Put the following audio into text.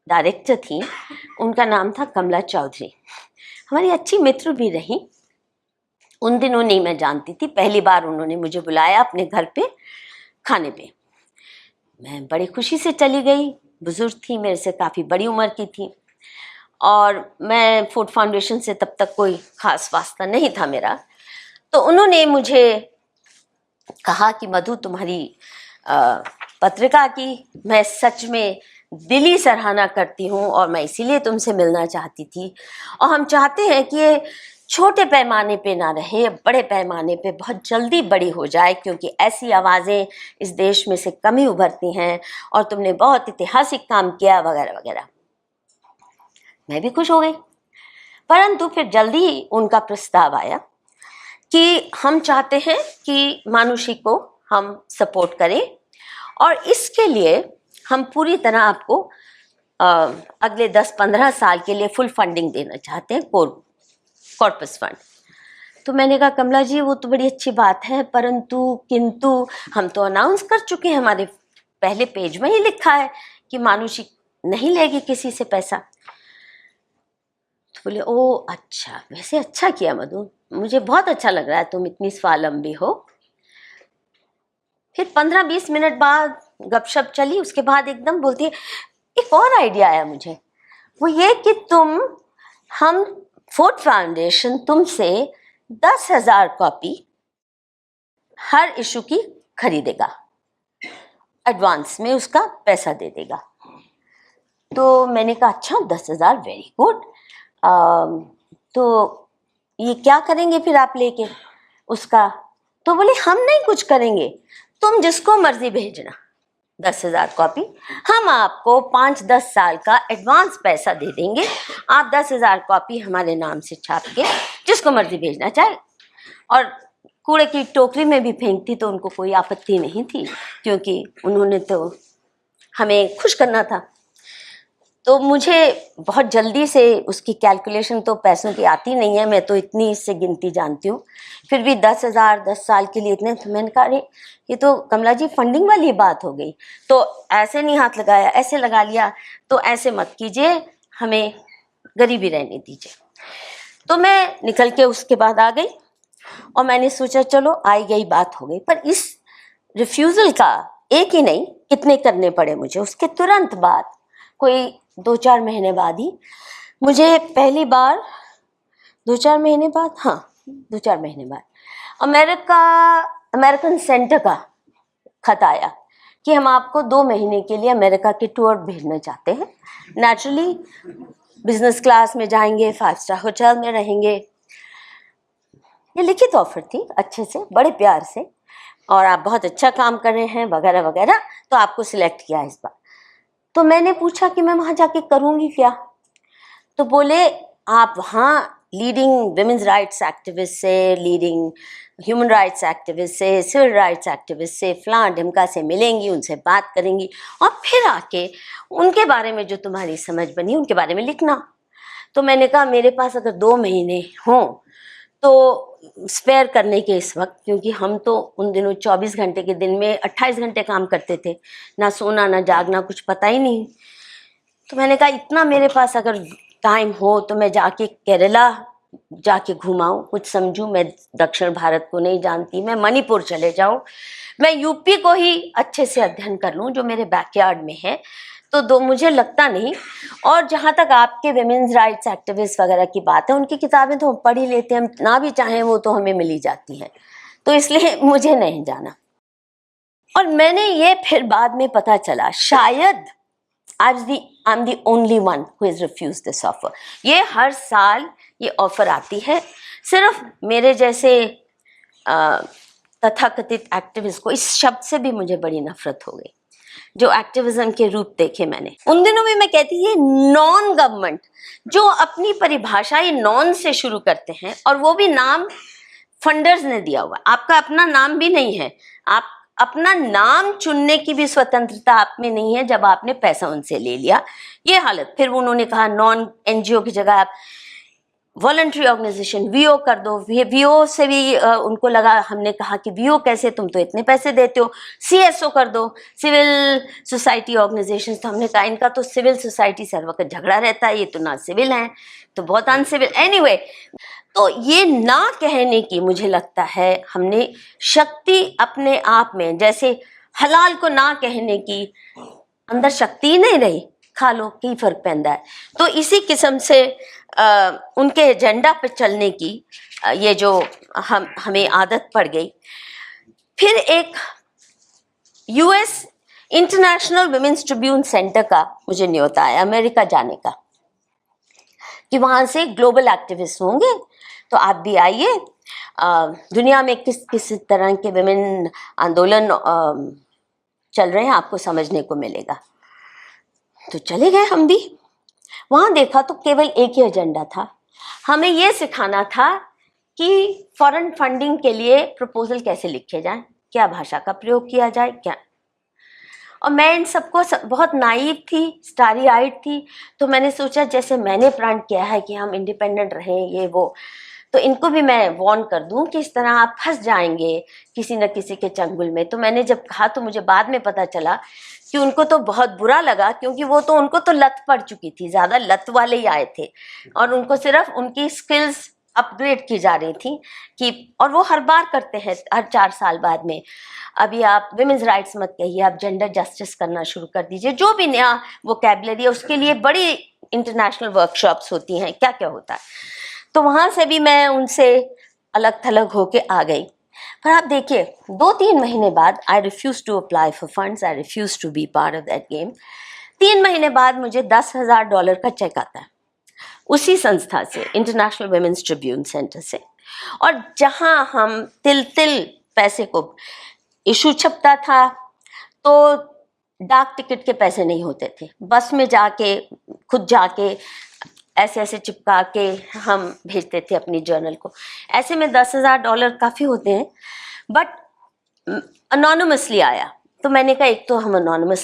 Director थी, उनका नाम था कमला चौधरी। हमारी अच्छी मित्र भी रही। उन दिनों नहीं मैं जानती थी, पहली बार उन्होंने मुझे बुलाया अपने घर पे खाने पे। मैं बड़ी खुशी से चली गई। बुजुर्ग थी, मेरे से काफ़ी बड़ी उम्र की थी, और मैं फूड फाउंडेशन से तब तक कोई खास वास्ता नहीं था मेरा। तो उन्होंने मुझे कहा कि मधु, तुम्हारी पत्रिका की मैं सच में दिली सराहना करती हूँ, और मैं इसीलिए तुमसे मिलना चाहती थी, और हम चाहते हैं कि ये छोटे पैमाने पे ना रहे, बड़े पैमाने पे बहुत जल्दी बड़ी हो जाए, क्योंकि ऐसी आवाज़ें इस देश में से कम ही उभरती हैं, और तुमने बहुत ऐतिहासिक काम किया वगैरह वगैरह। मैं भी खुश हो गई। परंतु फिर जल्दी ही उनका प्रस्ताव आया कि हम चाहते हैं कि मानुषी को हम सपोर्ट करें, और इसके लिए हम पूरी तरह आपको अगले 10-15 साल के लिए फुल फंडिंग देना चाहते हैं, कॉर्पस फंड। तो मैंने कहा कमला जी, वो तो बड़ी अच्छी बात है, परंतु किंतु हम तो अनाउंस कर चुके हैं, हमारे पहले पेज में ही लिखा है कि मानुषी नहीं लेगी किसी से पैसा। तो बोले ओ अच्छा, वैसे अच्छा किया मधु, मुझे बहुत अच्छा लग रहा है, तुम इतनी स्वावलंबी हो। फिर 15-20 मिनट बाद गपशप चली, उसके बाद एकदम बोलती है एक और आइडिया आया मुझे, वो ये कि हम फूड फाउंडेशन तुमसे 10,000 कॉपी हर इशू की खरीदेगा, एडवांस में उसका पैसा दे देगा। तो मैंने कहा अच्छा 10,000, वेरी गुड। तो ये क्या करेंगे फिर आप लेके उसका? तो बोले हम नहीं कुछ करेंगे, तुम जिसको मर्जी भेजना 10,000 कॉपी, हम आपको 5-10 साल का एडवांस पैसा दे देंगे, आप 10,000 कॉपी हमारे नाम से छाप के जिसको मर्जी भेजना चाहे। और कूड़े की टोकरी में भी फेंकती तो उनको कोई आपत्ति नहीं थी, क्योंकि उन्होंने तो हमें खुश करना था। तो मुझे बहुत जल्दी से उसकी कैलकुलेशन तो पैसों की आती नहीं है, मैं तो इतनी इससे गिनती जानती हूँ, फिर भी 10,000 10 साल के लिए इतने। तो मैंने कहा अरे ये तो कमला जी फंडिंग वाली बात हो गई, तो ऐसे नहीं हाथ लगाया, ऐसे लगा लिया, तो ऐसे मत कीजिए, हमें गरीबी रहने दीजिए। तो मैं निकल के उसके बाद आ गई, और मैंने सोचा चलो आई गई बात हो गई। पर इस रिफ्यूज़ल का एक ही नहीं कितने करने पड़े मुझे। उसके तुरंत बाद कोई 2-4 महीने बाद ही मुझे पहली बार 2-4 महीने बाद, हाँ 2-4 महीने बाद अमेरिकन सेंटर का खत आया कि हम आपको 2 महीने के लिए अमेरिका के टूर भेजना चाहते हैं। नेचुरली बिजनेस क्लास में जाएंगे, 5 स्टार होटल में रहेंगे। ये लिखित ऑफर थी, अच्छे से, बड़े प्यार से, और आप बहुत अच्छा काम कर रहे हैं वगैरह वगैरह, तो आपको सिलेक्ट किया इस बार। तो मैंने पूछा कि मैं वहाँ जाके करूँगी क्या? तो बोले आप वहाँ लीडिंग विमेंस राइट्स एक्टिविस्ट से, लीडिंग ह्यूमन राइट्स एक्टिविस्ट से, सिविल राइट्स एक्टिविस्ट से, फलां ढिमका से मिलेंगी, उनसे बात करेंगी, और फिर आके उनके बारे में जो तुम्हारी समझ बनी उनके बारे में लिखना। तो मैंने कहा मेरे पास अगर 2 महीने हों तो स्पेयर करने के इस वक्त, क्योंकि हम तो उन दिनों 24 घंटे के दिन में 28 घंटे काम करते थे, ना सोना ना जागना, कुछ पता ही नहीं। तो मैंने कहा इतना मेरे पास अगर टाइम हो तो मैं जाके केरला जाके घुमाऊं, कुछ समझूं। मैं दक्षिण भारत को नहीं जानती, मैं मणिपुर चले जाऊं, मैं यूपी को ही अच्छे से अध्ययन कर लूं जो मेरे बैकयार्ड में है। तो मुझे लगता नहीं। और जहाँ तक आपके विमेंस राइट्स एक्टिविस्ट वगैरह की बात है, उनकी किताबें तो हम पढ़ ही लेते हैं, हम ना भी चाहें वो तो हमें मिल ही जाती हैं, तो इसलिए मुझे नहीं जाना। और मैंने ये फिर बाद में पता चला, शायद I am the only one who is refuse this offer. ये हर साल ये ऑफर आती है, सिर्फ मेरे जैसे तथाकथित एक्टिविस्ट को इस शब्द से भी मुझे बड़ी नफरत हो गई, जो एक्टिविज्म के रूप देखे मैंने। उन दिनों में मैं कहती ये नॉन गवर्नमेंट, जो अपनी परिभाषा ये नॉन से शुरू करते हैं, और वो भी नाम फंडर्स ने दिया हुआ, आपका अपना नाम भी नहीं है, आप अपना नाम चुनने की भी स्वतंत्रता आप में नहीं है जब आपने पैसा उनसे ले लिया। ये हालत। फिर उन्होंने कहा नॉन एनजीओ की जगह आप वॉलंटरी ऑर्गेनाइजेशन वीओ कर दो। वीओ से भी उनको लगा, हमने कहा कि वीओ कैसे, तुम तो इतने पैसे देते हो, सीएसओ कर दो, सिविल सोसाइटी ऑर्गेनाइजेशन। तो हमने कहा इनका तो सिविल सोसाइटी से हर वक्त झगड़ा रहता है, ये तो ना सिविल हैं, तो बहुत अनसिविल। एनीवे, तो ये ना कहने की मुझे लगता है हमने शक्ति अपने आप में, जैसे हलाल को ना कहने की अंदर शक्ति नहीं रही, खा लो की फर्क पैंदा है। तो इसी किस्म से उनके एजेंडा पे चलने की ये जो हमें आदत पड़ गई। फिर एक US international women's tribune centre का मुझे न्योता आया अमेरिका जाने का, कि वहां से ग्लोबल एक्टिविस्ट होंगे, तो आप भी आइए, दुनिया में किस किस तरह के विमेन आंदोलन चल रहे हैं आपको समझने को मिलेगा। तो चले गए हम भी। वहां देखा तो केवल एक ही एजेंडा था, हमें ये सिखाना था कि फॉरेन फंडिंग के लिए प्रपोजल कैसे लिखे जाएं, क्या भाषा का प्रयोग किया जाए, क्या। और मैं इन सबको बहुत नाइव थी, स्टारी आइड थी, तो मैंने सोचा जैसे मैंने प्रण किया है कि हम इंडिपेंडेंट रहें, ये वो, तो इनको भी मैं वार्न कर दूं कि इस तरह आप फंस जाएंगे किसी न किसी के चंगुल में। तो मैंने जब कहा तो मुझे बाद में पता चला कि उनको तो बहुत बुरा लगा, क्योंकि उनको तो लत पड़ चुकी थी, ज़्यादा लत वाले ही आए थे, और उनको सिर्फ उनकी स्किल्स अपग्रेड की जा रही थी कि, और वो हर बार करते हैं, हर 4 साल बाद में, अभी आप विमेंस राइट्स मत कहिए, आप जेंडर जस्टिस करना शुरू कर दीजिए, जो भी नया वोकैबुलरी है उसके लिए बड़ी इंटरनेशनल वर्कशॉप्स होती हैं, क्या क्या होता है। तो वहाँ से भी मैं उनसे अलग थलग होके आ गई। पर आप देखिए 2-3 महीने बाद I refuse to apply for funds, I refuse to be part of that game. 3 महीने बाद मुझे $10,000 का चेक आता है उसी संस्था से, इंटरनेशनल वुमेन्स ट्रिब्यून सेंटर से। और जहाँ हम तिल तिल पैसे को, इशू छपता था तो डाक टिकट के पैसे नहीं होते थे, बस में जाके खुद जाके ऐसे ऐसे चिपका के हम भेजते थे अपनी जर्नल को। ऐसे में $10,000 काफ़ी होते हैं, बट अनोनिमसली आया। तो मैंने कहा एक तो हम अनोनिमस